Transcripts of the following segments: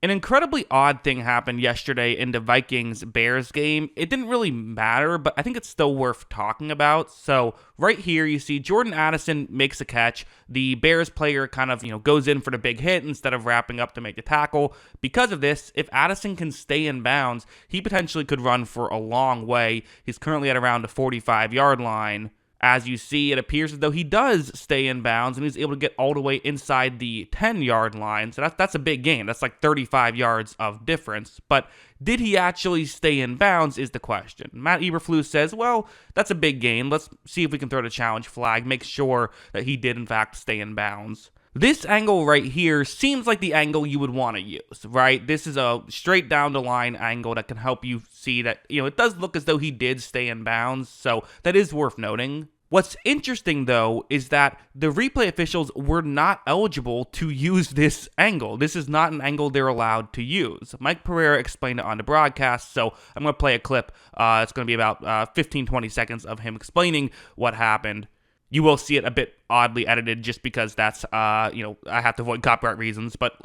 An incredibly odd thing happened yesterday in the Vikings Bears game. It didn't really matter, but I think it's still worth talking about. So, right here, you see Jordan Addison makes a catch. The Bears player kind of, goes in for the big hit instead of wrapping up to make the tackle. Because of this, if Addison can stay in bounds, he potentially could run for a long way. He's currently at around the 45-yard line. As you see, it appears as though he does stay in bounds and he's able to get all the way inside the 10-yard line. So that's a big gain. That's like 35 yards of difference. But did he actually stay in bounds is the question. Matt Eberflus says, well, that's a big gain. Let's see if we can throw the challenge flag, make sure that he did in fact stay in bounds. This angle right here seems like the angle you would want to use, right? This is a straight down the line angle that can help you see that, it does look as though he did stay in bounds, so that is worth noting. What's interesting, though, is that the replay officials were not eligible to use this angle. This is not an angle they're allowed to use. Mike Pereira explained it on the broadcast, so I'm going to play a clip. It's going to be about 15-20 seconds of him explaining what happened. You will see it a bit oddly edited just because that's, I have to avoid copyright reasons, but,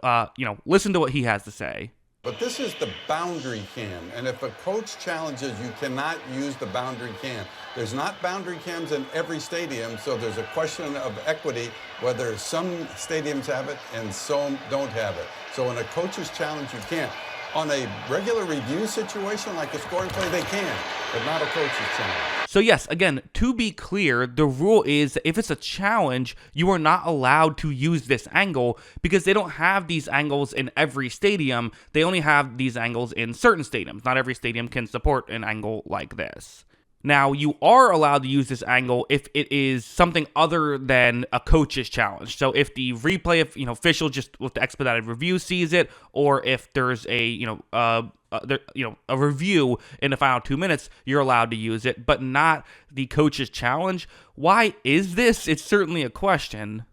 listen to what he has to say. But this is the boundary cam, and if a coach challenges, you cannot use the boundary cam. There's not boundary cams in every stadium, so there's a question of equity, whether some stadiums have it and some don't have it. So in a coach's challenge, you can't. On a regular review situation, like a scoring play, they can, but not a coach's challenge. So yes, again, to be clear, the rule is that if it's a challenge, you are not allowed to use this angle because they don't have these angles in every stadium. They only have these angles in certain stadiums. Not every stadium can support an angle like this. Now, you are allowed to use this angle if it is something other than a coach's challenge. So if the replay official just with the expedited review sees it, or if there's a a review in the final 2 minutes, you're allowed to use it, but not the coach's challenge. Why is this? It's certainly a question.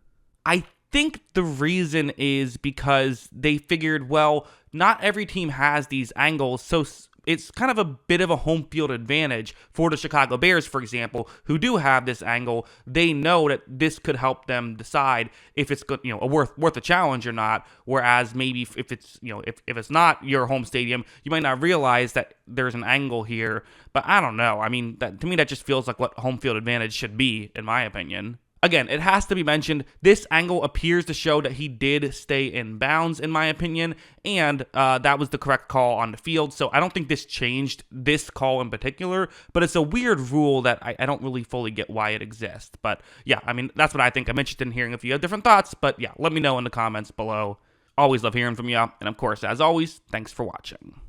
I think the reason is because they figured, well, not every team has these angles, so it's kind of a bit of a home field advantage for the Chicago Bears, for example, who do have this angle. They know that this could help them decide if it's good, worth a challenge or not. Whereas maybe if it's, if it's not your home stadium, you might not realize that there's an angle here. But I don't know. I mean, to me, that just feels like what home field advantage should be, in my opinion. Again, it has to be mentioned, this angle appears to show that he did stay in bounds, in my opinion, and that was the correct call on the field, so I don't think this changed this call in particular, but it's a weird rule that I don't really fully get why it exists. But yeah, I mean, that's what I think. I'm interested in hearing if you have different thoughts, but yeah, let me know in the comments below. Always love hearing from you, and of course, as always, thanks for watching.